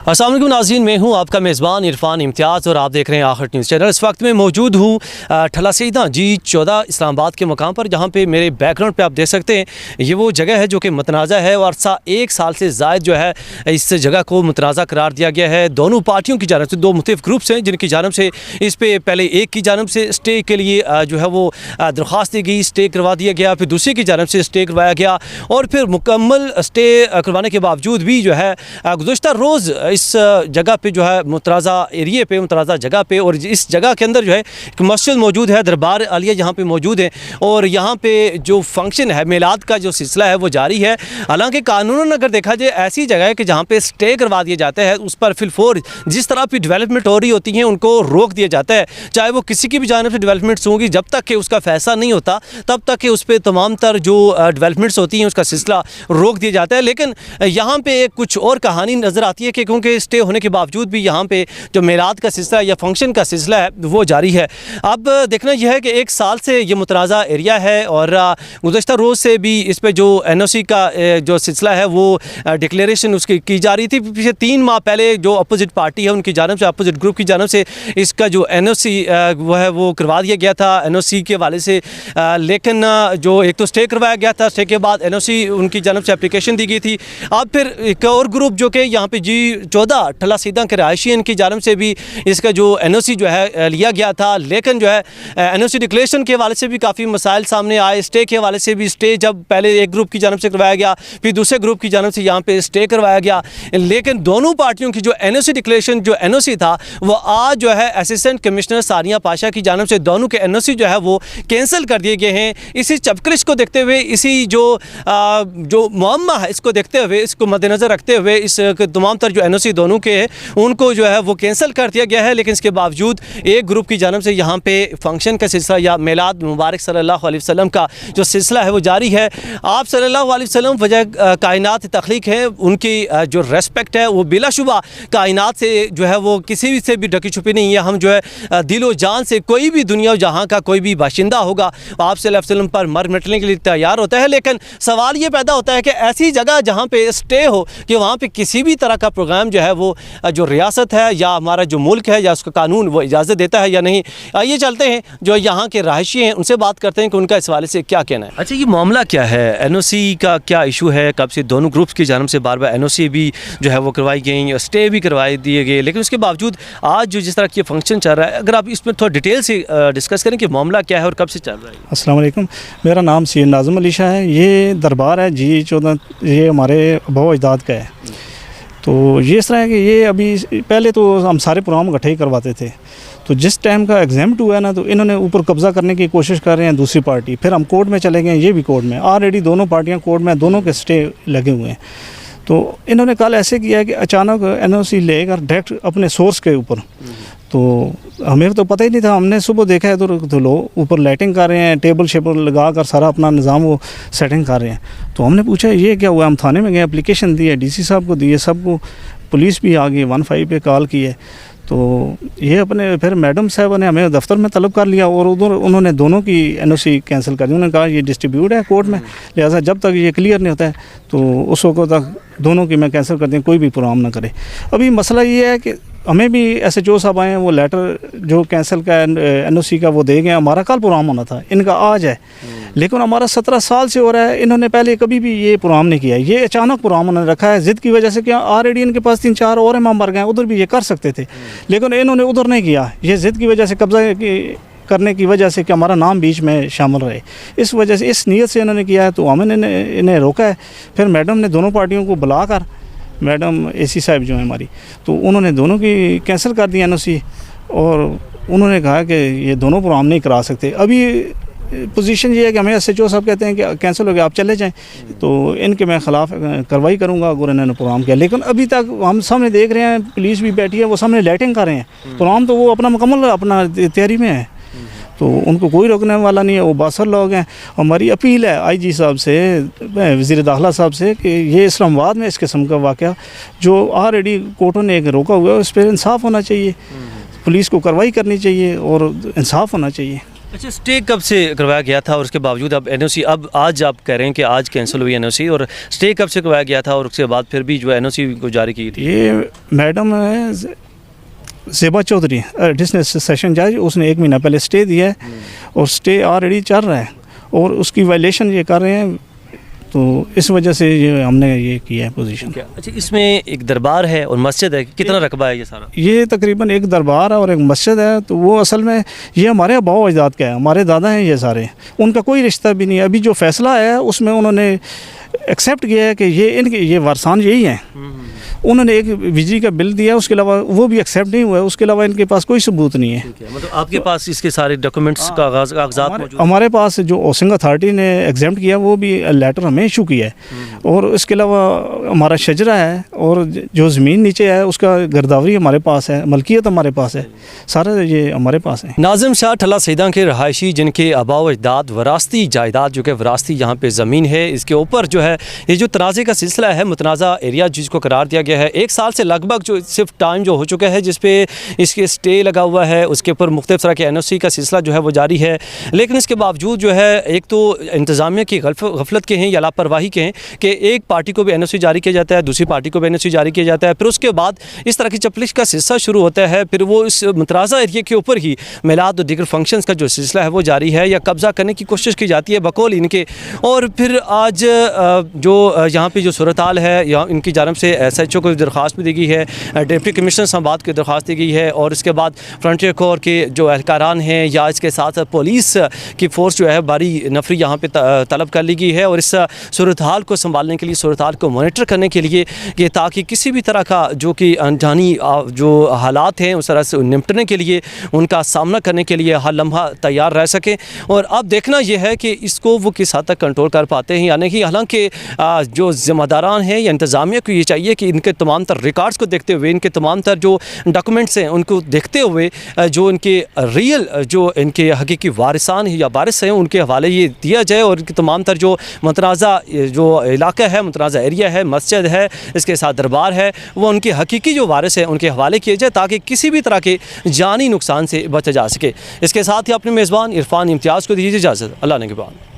अस्सलाम वालेकुम नाज़रीन, मैं हूं आपका मेज़बान इरफान इम्तियाज़ और आप देख रहे हैं आखिर न्यूज़ चैनल। इस वक्त मैं मौजूद हूं ठला सीधा G14 इस्लामाबाद के मकाम पर, जहां पे मेरे बैकग्राउंड पे आप देख सकते हैं ये वो जगह है जो कि मुतनाज़ा है और एक साल से ज़ायद जो है इस जगह को मुतनाज़ा करार दिया गया है। दोनों पार्टियों की जानब से, दो मुख्तलिफ ग्रुप्स हैं जिनकी जानब से इस पर पहले एक की जानब से स्टे के लिए जो है वो दरख्वास्त दी गई, स्टे करवा दिया गया, फिर दूसरी की जानब से स्टे करवाया गया और फिर मुकम्मल स्टे करवाने के बावजूद भी जो है गुज़श्ता रोज़ इस जगह पे जो है मुतराज़ा एरिए पे, मुतराज़ा जगह पे, और इस जगह के अंदर जो है एक मस्जिद मौजूद है, दरबार आलिया यहाँ पे मौजूद है और यहाँ पे जो फंक्शन है, मिलाद का जो सिलसिला है वो जारी है। हालांकि कानूनन अगर देखा जाए ऐसी जगह है कि जहाँ पे स्टे करवा दिया जाता है, उस पर फिलफोर जिस तरह की डेवलपमेंट हो रही होती है उनको रोक दिया जाता है, चाहे वो किसी की भी जानिब से डेवलपमेंट्स होंगी, जब तक कि उसका फैसला नहीं होता तब तक कि उस पर तमाम तर जो डेवलपमेंट्स होती हैं उसका सिलसिला रोक दिया जाता है। लेकिन यहाँ पे कुछ और कहानी नज़र आती है कि क्योंकि स्टे होने के बावजूद भी यहाँ पे जो मिलाद का सिलसिला या फंक्शन का सिलसिला है वो जारी है। अब देखना यह है कि एक साल से ये मुतनाज़ा एरिया है और गुज़श्ता रोज़ से भी इस पे जो NOC का जो सिलसिला है वो डिक्लेरेशन उसकी की जा रही थी। पिछले 3 माह पहले जो अपोजिट पार्टी है उनकी जानब से, अपोजिट ग्रुप की जानब से इसका जो NOC वो है वो करवा दिया गया था NOC के वाले से, लेकिन जो एक तो स्टे करवाया गया था, स्टे के बाद NOC उनकी जानब से एप्लीकेशन दी गई थी। अब फिर एक और ग्रुप जो कि यहाँ पे G14 ठला सीधा के रहायशी इनकी जानब से भी इसका जो NOC जो है लिया गया था, लेकिन जो है NOC डिक्लेरेशन के हवाले से भी काफ़ी मसाइल सामने आए। स्टे के हवाले से भी, स्टे जब पहले एक ग्रुप की जानब से करवाया गया फिर दूसरे ग्रुप की जानब से यहाँ पे स्टे करवाया गया, लेकिन दोनों पार्टियों की जो NOC डिक्लेरेशन जो NOC था वो आज जो है असिस्टेंट कमिश्नर सानिया पाशा की जानब से दोनों के NOC जो है वो कैंसिल कर दिए गए हैं। इसी चपकरिश को देखते हुए, इसी जो मुअम्मा है इसको देखते हुए, इसको मद्देनज़र रखते हुए इस तमाम तर जो NOC दोनों के उनको जो है वो कैंसिल कर दिया गया है। लेकिन इसके बावजूद एक ग्रुप की जानब से यहाँ पे फंक्शन का सिलसिला या मिलाद मुबारक सल्लल्लाहु अलैहि वसल्लम का जो सिलसिला है वो जारी है। आप सल्लल्लाहु अलैहि वसल्लम वजह कायनात तख्लीक है, उनकी जो रेस्पेक्ट है वो बिलाशुबा कायनात से जो है वो किसी भी से भी ढकी छुपी नहीं है। हम जो है दिलो जान से कोई भी दुनिया जहाँ का कोई भी बाशिंदा होगा आप सल्लल्लाहु अलैहि वसल्लम पर मर मिटने के लिए तैयार होता है। लेकिन सवाल ये पैदा होता है कि ऐसी जगह जहाँ पे स्टे हो कि वहाँ पे किसी भी तरह का प्रोग्राम जो है वो जो रियासत है या हमारा जो मुल्क है या उसका कानून वो इजाज़त देता है या नहीं। आइए चलते हैं जो यहाँ के रहायशी हैं उनसे बात करते हैं कि उनका इस हवाले से क्या कहना है। अच्छा, ये मामला क्या है, NOC का क्या इशू है? कब से दोनों ग्रुप्स की जानब से बार बार NOC भी जो है वो करवाई गई, स्टे भी करवाई दिए गए, लेकिन उसके बावजूद आज जो जिस तरह की फंक्शन चल रहा है, अगर आप इसमें थोड़ा डिटेल से डिस्कस करें कि मामला क्या है और कब से चल रहा है। अस्सलाम वालेकुम, मेरा नाम सैयद नाज़िम अली शाह है। ये दरबार है G14, ये हमारे अबो अजदाद का है। तो ये इस तरह है कि ये अभी पहले तो हम सारे प्रोग्राम इकट्ठे ही करवाते थे, तो जिस टाइम का एग्जाम्ट हुआ है ना तो इन्होंने ऊपर कब्ज़ा करने की कोशिश कर रहे हैं दूसरी पार्टी। फिर हम कोर्ट में चले गए, ये भी कोर्ट में, ऑलरेडी दोनों पार्टियां कोर्ट में, दोनों के स्टे लगे हुए हैं। तो इन्होंने कल ऐसे किया है कि अचानक NOC लेकर डायरेक्ट अपने सोर्स के ऊपर, तो हमें तो पता ही नहीं था। हमने सुबह देखा है तो लोग ऊपर लाइटिंग कर रहे हैं, टेबल शेबल लगा कर सारा अपना निज़ाम वो सेटिंग कर रहे हैं। तो हमने पूछा ये क्या हुआ, हम थाने में गए, एप्लीकेशन दी है, DC साहब को दी है, सबको, पुलिस भी आ गई, 15 पे कॉल की है। तो ये अपने फिर मैडम साहब ने हमें दफ्तर में तलब कर लिया और उधर उन्होंने दोनों की NOC कैंसिल कर दी। उन्होंने कहा ये डिस्ट्रीब्यूट है कोर्ट में, लिहाजा जब तक ये क्लियर नहीं होता है तो उस वक्त तक दोनों की मैं कैंसिल कर दें, कोई भी प्रोग्राम ना करे। अभी मसला ये है कि हमें भी SHO साहब आए हैं, वो लेटर जो कैंसिल का NOC का वो दे गए। हमारा कल प्रोग्राम होना था, इनका आज है, लेकिन हमारा 17 साल से हो रहा है, इन्होंने पहले कभी भी ये प्रोग्राम नहीं किया। ये अचानक प्रोग्राम उन्होंने रखा है ज़िद की वजह से। क्या ऑलरेडी इनके पास 3-4 और मेंबर गए, उधर भी ये कर सकते थे, लेकिन इन्होंने उधर नहीं किया। ये ज़िद की वजह से, कब्ज़ा करने की वजह से कि हमारा नाम बीच में शामिल रहे, इस वजह से, इस नीयत से इन्होंने किया है। तो हमने इन्हें रोका है। फिर मैडम ने दोनों पार्टियों को बुलाकर, मैडम AC साहब जो है हमारी, तो उन्होंने दोनों की कैंसिल कर दी NOC और उन्होंने कहा कि ये दोनों प्रोग्राम नहीं करा सकते। अभी पोजीशन ये है कि हमें SHO साहब कहते हैं कि कैंसिल हो गया, आप चले जाएं, तो इनके मैं ख़िलाफ़ कार्रवाई करूंगा अगर इन्होंने प्रोग्राम किया। लेकिन अभी तक हम सामने देख रहे हैं, पुलिस भी बैठी है, वो सामने लाइटिंग कर रहे हैं, प्रोग्राम तो वो अपना मुकम्मल अपना तैयारी में है, तो उनको कोई रोकने वाला नहीं है। वो बासर लोग हैं। हमारी अपील है IG साहब से, वज़ीर दाखिला साहब से कि ये इस्लामाबाद में इस किस्म का वाक़या जो ऑलरेडी कोर्टों ने एक रोका हुआ है, उस पर इंसाफ होना चाहिए, पुलिस को कार्रवाई करनी चाहिए और इंसाफ होना चाहिए। अच्छा, स्टे कब से करवाया गया था और उसके बावजूद अब एनओसी, अब आज आप कह रहे हैं कि आज कैंसिल हुई एनओसी, और स्टे कब से करवाया गया था और उसके बाद फिर भी जो एनओसी को जारी की थी? ये madam Zeba Chaudhary additional session जज, उसने 1 महीना पहले स्टे दिया है और स्टे ऑलरेडी चल रहा है और उसकी वायलेशन ये कर रहे हैं, तो इस वजह से ये हमने ये किया है पोजीशन। अच्छा, इसमें एक दरबार है और मस्जिद है, कितना रकबा है ये सारा? ये तकरीबन एक दरबार है और एक मस्जिद है, तो वो असल में ये हमारे आबाओ अजदाद का है, हमारे दादा हैं ये सारे, उनका कोई रिश्ता भी नहीं है। अभी जो फैसला आया है उसमें उन्होंने एक्सेप्ट किया है कि ये वारसान यही हैं। उन्होंने एक बिजली का बिल दिया, उसके अलावा वो भी एक्सेप्ट नहीं हुआ है, उसके अलावा इनके पास कोई सबूत नहीं है। मतलब आपके पास इसके सारे डॉक्यूमेंट्स कागजात मौजूद? हमारे पास जो हाउसिंग अथॉरिटी ने एग्जाम्प्ट किया वो भी लेटर हमें इशू किया है, और इसके अलावा हमारा शजरा है और जो ज़मीन नीचे है उसका गिरदावरी हमारे पास है, मलकियत हमारे पास है, सारा ये हमारे पास है। नाज़िम शाह ठला सईदा के रहायशी, जिनके आबाओ अजदाद वरासती जायदाद जो कि वरासती यहाँ पे ज़मीन है, इसके ऊपर जो है ये जो तनाज़े का सिलसिला है, मुतनाज़ा एरिया जिसको करार दिया गया है, 1 साल से लगभग जो सिर्फ टाइम जो हो चुका है जिस पे इसके स्टे लगा हुआ है, उसके ऊपर मुख्तलिफ तरह के एनओसी का सिलसिला जो है वो जारी है। लेकिन इसके बावजूद जो है एक तो इंतज़ामिया की गफलत के हैं या लापरवाही के हैं कि एक पार्टी को भी एनओसी जारी किया जाता है, दूसरी पार्टी को भी एनओसी जारी किया जाता है, फिर उसके बाद इस तरह की चपलिश का सिलसिला शुरू होता है, फिर वो इस मुतनाज़ा एरिया के ऊपर ही मिलाद और दीगर फंक्शंस का जो सिलसिला है वो जारी है या कब्ज़ा करने की कोशिश की जाती है बकौल इनके। और फिर आज जो यहाँ पे जो सूरत हाल है, यहाँ इनकी जानब से SHO को दरख्वास्त भी दी गई है, डिप्टी कमिश्नर संबाद की दरख्वास्त दी गई है, और इसके बाद फ्रंटियर कोर के जो एहलकारान हैं या इसके साथ पुलिस की फ़ोर्स जो है बारी नफरी यहाँ पे तलब कर ली गई है, और इस सूरत हाल को संभालने के लिए, सूरत हाल को मॉनिटर करने के लिए कि ताकि किसी भी तरह का जो कि अनजानी जो हालात हैं उस तरह से निपटने के लिए, उनका सामना करने के लिए हर लम्हा तैयार रह सकें। और अब देखना यह है कि इसको वो किस हद तक कंट्रोल कर पाते हैं, यानी कि हालांकि जो ज़िम्मेदारान हैं या इंतज़ामिया को ये चाहिए कि इनके तमाम तर रिकॉर्ड्स को देखते हुए, इनके तमाम तर जो डॉक्यूमेंट्स हैं उनको देखते हुए, जो इनके रियल जो इनके हकीकी वारिसान या वारिस हैं उनके हवाले ये दिया जाए, और इनके तमाम तर जो मुतनाज़ा जो इलाका है, मुतनाज़ा एरिया है, मस्जिद है, इसके साथ दरबार है, वो उनके हकीकी जो वारिस हैं उनके हवाले किए जाए ताकि किसी भी तरह के जानी नुकसान से बचा जा सके। इसके साथ ही अपने मेज़बान इरफान इम्तियाज़ को दीजिए इजाज़त। अल्लाह ने के बाद।